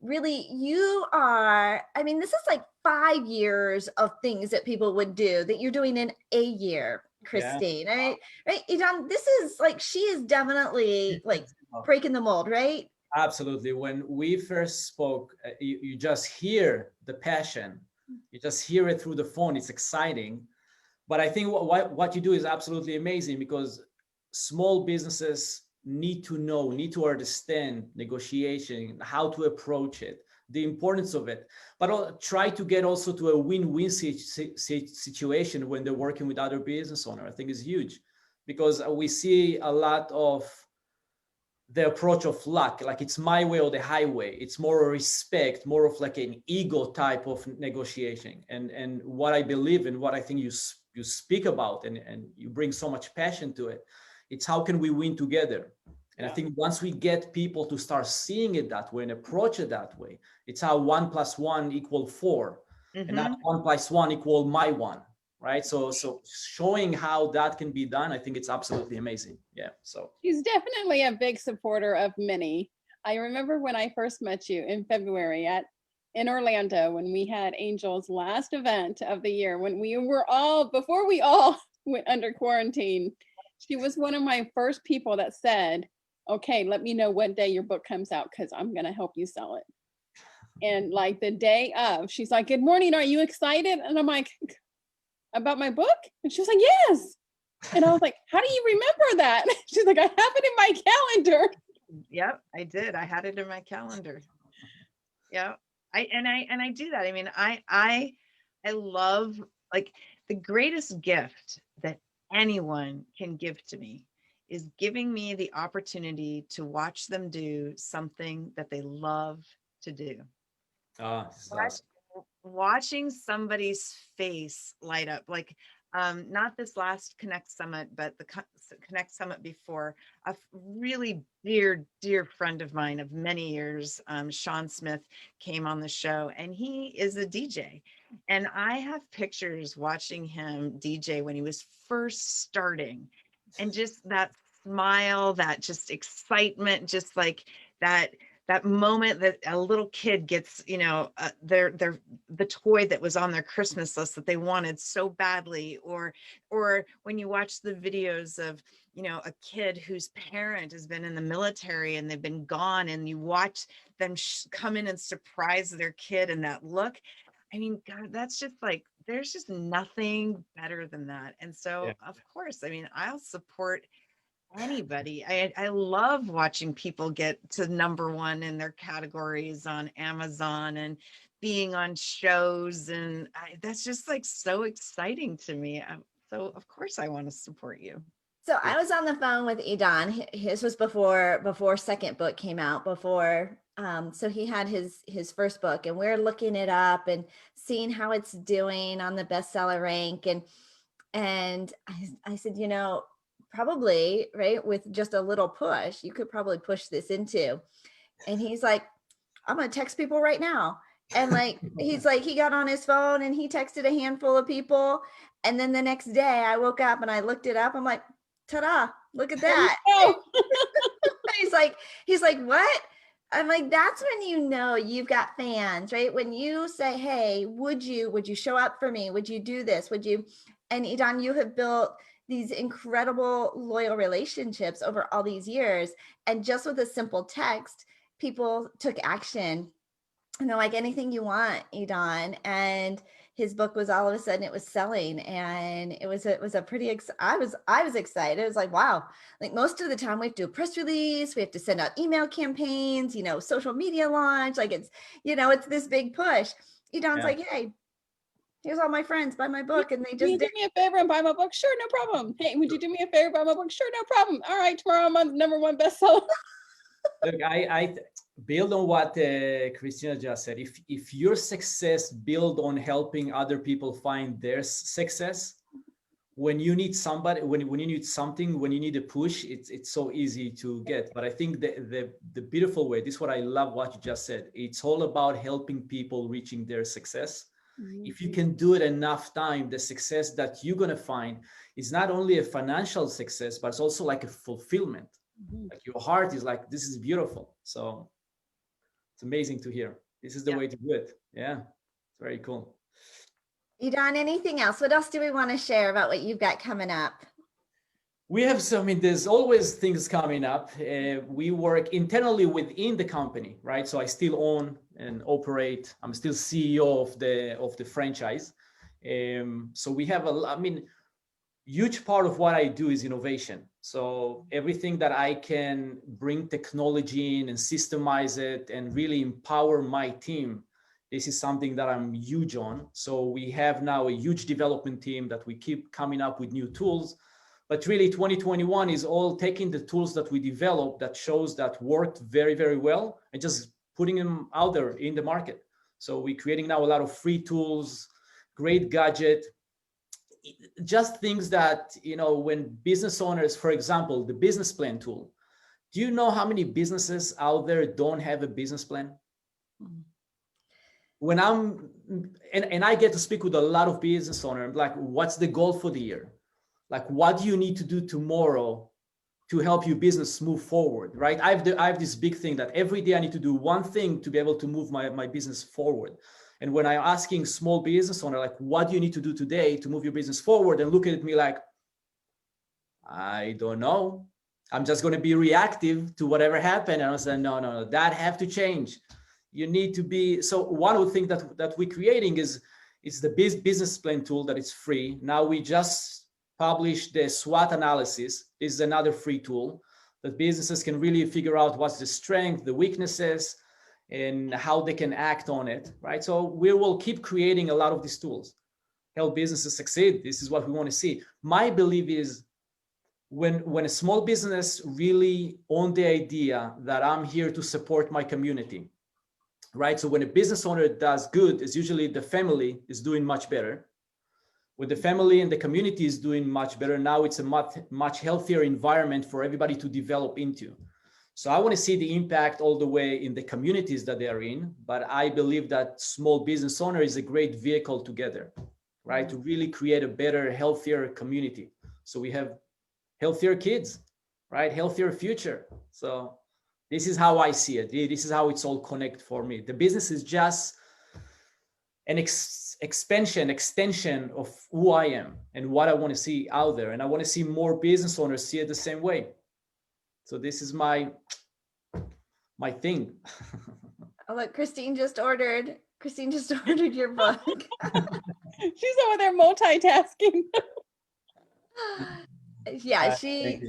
really, you are, I mean, this is like 5 years of things that people would do that you're doing in a year, Christine. Right? Right. Idan, this is like, she is definitely like breaking the mold, right? Absolutely. When we first spoke, you just hear the passion. You just hear it through the phone. It's exciting. But I think what you do is absolutely amazing because small businesses need to know, need to understand negotiation, how to approach it, the importance of it, but I'll try to get also to a win-win situation when they're working with other business owners. I think is huge because we see a lot of the approach of luck, like it's my way or the highway. It's more respect, more of like an ego type of negotiation. And what I believe and what I think you speak about and you bring so much passion to it, it's how can we win together? And I think once we get people to start seeing it that way and approach it that way, it's how 1 + 1 = 4, and not 1 + 1 = my one. Right. So showing how that can be done, I think it's absolutely amazing. Yeah. So She's definitely a big supporter of Minnie. I remember when I first met you in February in Orlando when we had Angel's last event of the year, when we were all, before we all went under quarantine, she was one of my first people that said, okay, let me know what day your book comes out because I'm going to help you sell it. And like the day of, she's like, good morning, are you excited? And I'm like, about my book? And she was like, yes. And I was like, how do you remember that? She's like, I have it in my calendar. Yep, I did. I had it in my calendar. Yeah. I do that. I mean, I love, like, the greatest gift that anyone can give to me is giving me the opportunity to watch them do something that they love to do. Watching somebody's face light up, like not this last Connect Summit, but the Connect Summit before, a really dear friend of mine of many years, Sean Smith, came on the show, and he is a DJ. And I have pictures watching him DJ when he was first starting, and just that smile, that just excitement, just like that moment that a little kid gets, the toy that was on their Christmas list that they wanted so badly, or when you watch the videos of, a kid whose parent has been in the military and they've been gone, and you watch them come in and surprise their kid, and that look, I mean, God, that's just like, there's just nothing better than that. And so, of course, I mean, I'll support anybody. I love watching people get to #1 in their categories on Amazon and being on shows, and that's just like so exciting to me. So of course I want to support you. So I was on the phone with Idan. His was before second book came out, before so he had his first book, and we're looking it up and seeing how it's doing on the bestseller rank, and I said, probably, right, with just a little push, you could probably push this into. And he's like, I'm gonna text people right now. And like, he's like, he got on his phone and he texted a handful of people. And then the next day I woke up and I looked it up. I'm like, ta-da, look at that. he's like, what? I'm like, that's when you know you've got fans, right? When you say, hey, would you show up for me? Would you do this? Would you? And Idan, you have built these incredible loyal relationships over all these years. And just with a simple text, people took action. And they're like, anything you want, Idan. And his book was all of a sudden it was selling, and it was a pretty I was excited. It was like, wow, like most of the time we have to do a press release, we have to send out email campaigns, social media launch, like it's this big push. Idan's like, hey, here's all my friends, buy my book. And they Will you just do me a favor and buy my book? Sure, no problem. Hey, would you do me a favor, buy my book? Sure, no problem. All right, tomorrow I'm on #1 bestseller. Look, I build on what Christina just said. If your success build on helping other people find their success, when you need somebody, when you need something, when you need a push, it's so easy to get. But I think the beautiful way, this is what I love what you just said. It's all about helping people reaching their success. If you can do it enough time, the success that you're gonna find is not only a financial success, but it's also like a fulfillment. Like your heart is like, this is beautiful. So it's amazing to hear. This is the way to do it. Yeah, it's very cool. Idan, anything else? What else do we want to share about what you've got coming up? We have there's always things coming up. We work internally within the company, right? So I still own and operate. I'm still CEO of the franchise. So we have huge part of what I do is innovation. So everything that I can bring technology in and systemize it and really empower my team, this is something that I'm huge on. So we have now a huge development team that we keep coming up with new tools. But really 2021 is all taking the tools that we developed that shows that worked very, very well and just putting them out there in the market. So we're creating now a lot of free tools, great gadget, just things that, when business owners, for example, the business plan tool, do you know how many businesses out there don't have a business plan? When and I get to speak with a lot of business owners, I'm like, what's the goal for the year? Like, what do you need to do tomorrow to help your business move forward, right? I have this big thing that every day I need to do one thing to be able to move my business forward. And when I'm asking small business owner, like, what do you need to do today to move your business forward? And look at me like, I don't know. I'm just going to be reactive to whatever happened. And I said, no, that have to change. You need to be. So one of the things that we're creating is the business plan tool that is free. Now we just published the SWOT analysis. This is another free tool that businesses can really figure out what's the strength, the weaknesses, and how they can act on it, right? So we will keep creating a lot of these tools, help businesses succeed. This is what we want to see. My belief is when a small business really own the idea that I'm here to support my community, right? So when a business owner does good, it's usually the family is doing much better. When the family and the community is doing much better, now it's a much healthier environment for everybody to develop into. So I want to see the impact all the way in the communities that they are in, but I believe that small business owner is a great vehicle together, right? To really create a better, healthier community. So we have healthier kids, right? Healthier future. So this is how I see it. This is how it's all connect for me. The business is just an extension of who I am and what I want to see out there. And I want to see more business owners see it the same way. So this is my thing. Oh, look, Christine just ordered your book. She's over there multitasking. Yeah, she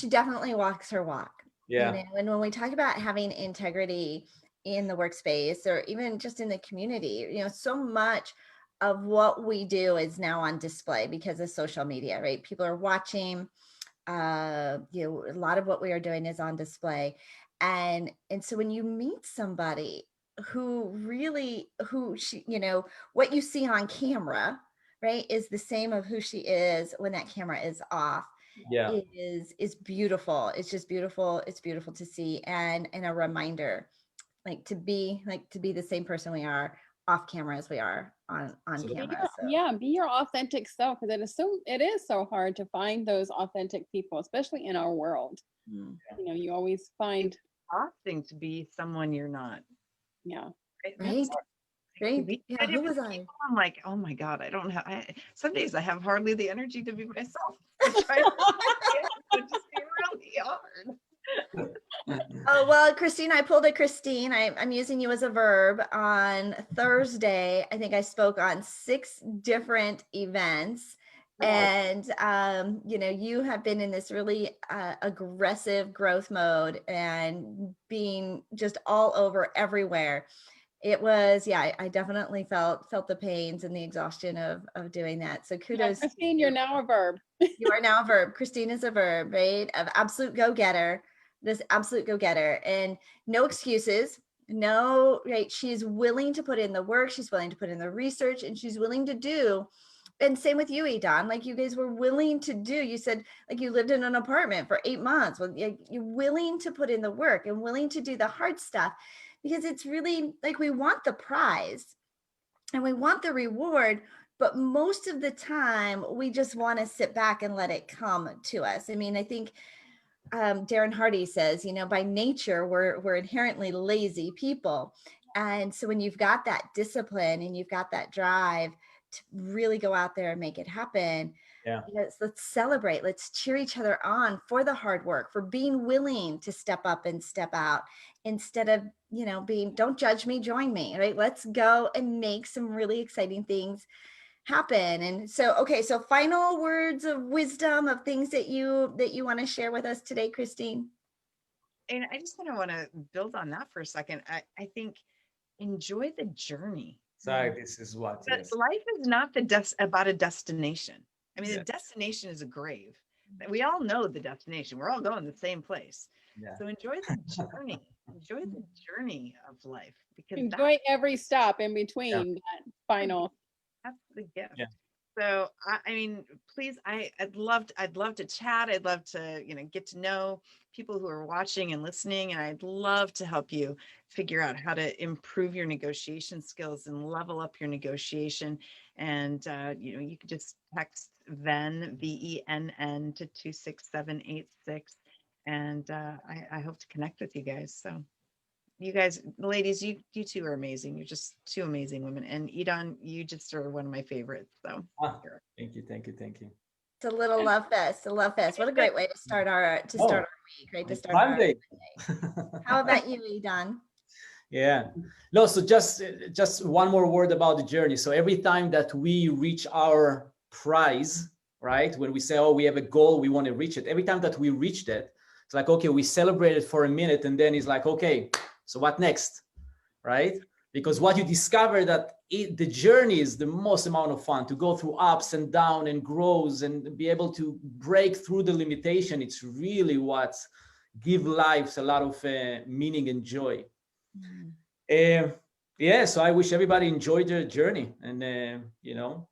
definitely walks her walk. Yeah. And when we talk about having integrity in the workspace or even just in the community, so much of what we do is now on display because of social media, right? People are watching. A lot of what we are doing is on display, and so when you meet somebody who she, what you see on camera, right, is the same of who she is when that camera is off. Yeah, is beautiful. It's just beautiful. It's beautiful to see, and a reminder, like to be the same person we are off camera as we are on Absolutely. camera. So Be your authentic self, because it is so hard to find those authentic people, especially in our world. mm, You always find, Exhausting to be someone you're not. yeah. Right? right, To right. be Yeah, united who was with I? people, I'm like, oh my God, I don't have, some days I have hardly the energy to be myself. I try to, it would just be really hard. Oh, well, Christine, I pulled a Christine. I'm using you as a verb. On Thursday, I think I spoke on 6 different events. Wow. And, you have been in this really aggressive growth mode and being just all over everywhere. It was, yeah, I definitely felt the pains and the exhaustion of doing that. So Yeah, kudos to Christine, you. you're now a verb. You are now a verb. Christine is a verb, right? Of absolute go-getter, this absolute go-getter, and no excuses. No, right? She's willing to put in the work. She's willing to put in the research, and she's willing to do. And same with you, Idan. Like you guys were willing to do. You said like you lived in an apartment for 8 months. Well, you're willing to put in the work and willing to do the hard stuff, because it's really like we want the prize and we want the reward, but most of the time we just want to sit back and let it come to us. I mean, I think Darren Hardy says, by nature we're inherently lazy people, and so when you've got that discipline and you've got that drive to really go out there and make it happen, Yeah. let's celebrate. Let's cheer each other on for the hard work, for being willing to step up and step out, instead of, being, don't judge me, join me, right? Let's go and make some really exciting things happen. And so, okay, so final words of wisdom, of things that you want to share with us today, Christine. And I just kind of want to build on that for a second. I think enjoy the journey. So this is what But is. life is not about a destination. I mean, Yeah. the destination is a grave. We all know the destination. We're all going the same place. Yeah. So enjoy the journey. Enjoy the journey of life, because Enjoy every stop in between that final. that's the gift. Yeah. So I mean, please, I'd love to chat. I'd love to, get to know people who are watching and listening, and I'd love to help you figure out how to improve your negotiation skills and level up your negotiation. And you can just text VENN, VENN, to 26786, and I hope to connect with you guys. So. You guys, ladies, you two are amazing. You're just 2 amazing women. And Idan, you just are one of my favorites. So Thank you. It's a little love fest, What a great way to start our week, right? To start our Monday. How about you, Idan? Yeah. No, so just one more word about the journey. So every time that we reach our prize, right? When we say, oh, we have a goal, we want to reach it. Every time that we reach that, it's like, okay, we celebrate it for a minute, and then it's like, okay, so what next, right? Because what you discover that the journey is the most amount of fun, to go through ups and downs and grows and be able to break through the limitation. It's really what give lives a lot of meaning and joy. Yeah, so I wish everybody enjoyed their journey. And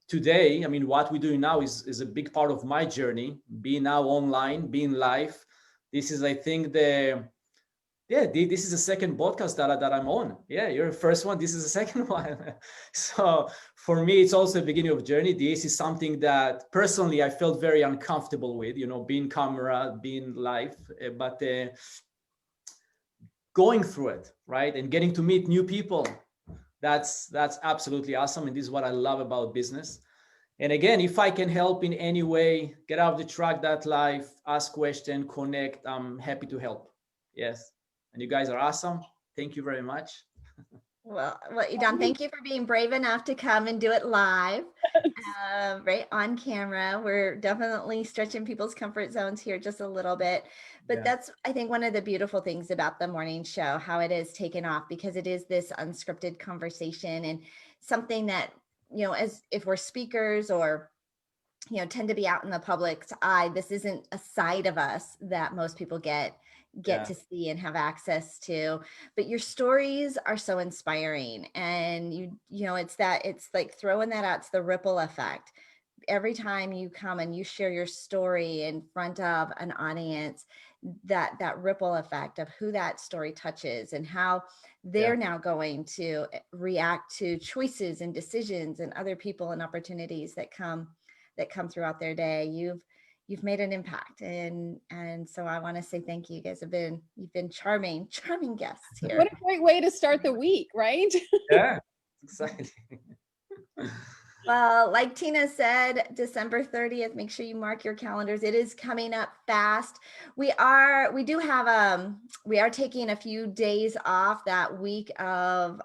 today, I mean, what we're doing now is a big part of my journey, being now online, being live. This is, I think, this is the second podcast that I'm on. Yeah, you're the first one. This is the second one. So for me, it's also the beginning of a journey. This is something that personally I felt very uncomfortable with, being camera, being live, but going through it, right? And getting to meet new people. That's absolutely awesome. And this is what I love about business. And again, if I can help in any way, get out of the track that life, ask question, connect, I'm happy to help. Yes. And you guys are awesome. Thank you very much. Well, Idan, thank you for being brave enough to come and do it live, right on camera. We're definitely stretching people's comfort zones here just a little bit, but that's, I think, one of the beautiful things about the morning show, how it is taken off, because it is this unscripted conversation and something that, as if we're speakers or tend to be out in the public's eye, this isn't a side of us that most people get to see and have access to. But your stories are so inspiring, and it's like throwing that out to the ripple effect. Every time you come and you share your story in front of an audience, that ripple effect of who that story touches and how they're now going to react to choices and decisions and other people and opportunities that come throughout their day. You've made an impact, and so I want to say thank you. You guys you've been charming guests here. What a great way to start the week, right? Yeah, exactly. Well, like Tina said, December 30th, make sure you mark your calendars. It is coming up fast. We are taking a few days off that week of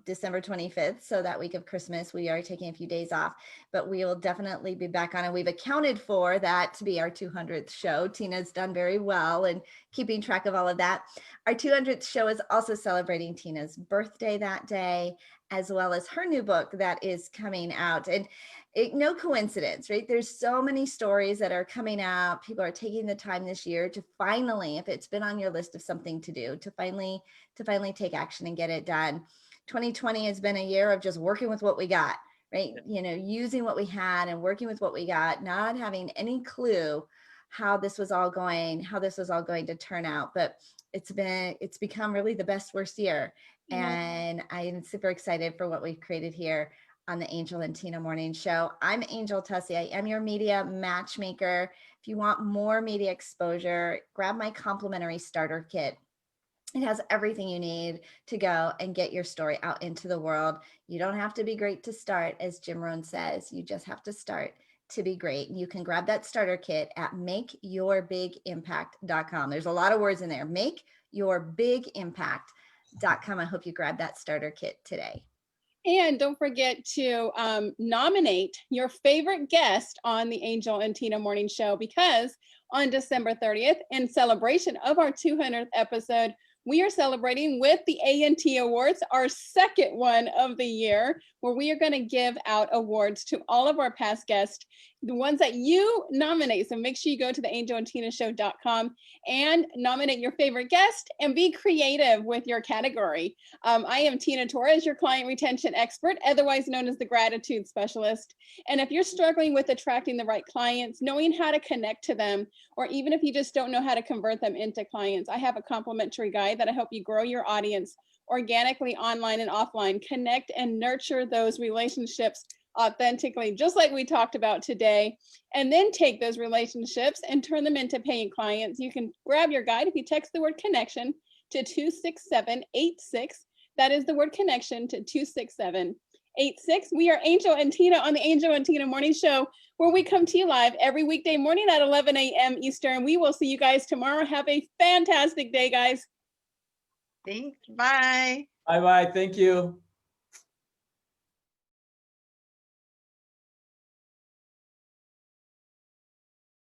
December 25th. So that week of Christmas, we are taking a few days off, but we will definitely be back on, and we've accounted for that to be our 200th show. Tina's done very well in keeping track of all of that. Our 200th show is also celebrating Tina's birthday that day, as well as her new book that is coming out. And no coincidence, right? There's so many stories that are coming out. People are taking the time this year to finally, if it's been on your list of something to do, to finally take action and get it done. 2020 has been a year of just working with what we got, right? Using what we had and working with what we got, not having any clue how this was all going to turn out. But it's become really the best worst year. And I'm super excited for what we've created here on the Angel and Tina Morning Show. I'm Angel Tussey. I am your media matchmaker. If you want more media exposure, grab my complimentary starter kit. It has everything you need to go and get your story out into the world. You don't have to be great to start, as Jim Rohn says. You just have to start to be great. You can grab that starter kit at makeyourbigimpact.com. There's a lot of words in there. Makeyourbigimpact.com. I hope you grab that starter kit today. And don't forget to nominate your favorite guest on the Angel and Tina Morning Show, because on December 30th, in celebration of our 200th episode, we are celebrating with the A&T Awards, our second one of the year, where we are going to give out awards to all of our past guests, the ones that you nominate. So make sure you go to the angelandtinashow.com and nominate your favorite guest and be creative with your category. I am Tina Torres, your client retention expert, otherwise known as the gratitude specialist. And if you're struggling with attracting the right clients, knowing how to connect to them, or even if you just don't know how to convert them into clients, I have a complimentary guide that'll help you grow your audience organically, online and offline. Connect and nurture those relationships authentically, just like we talked about today, and then take those relationships and turn them into paying clients. You can grab your guide if you text the word connection to 26786. That is the word connection to 26786. We are Angel and Tina on the Angel and Tina Morning Show, where we come to you live every weekday morning at 11 a.m. Eastern. We will see you guys tomorrow. Have a fantastic day, guys. Thanks. Bye. Bye-bye. Thank you.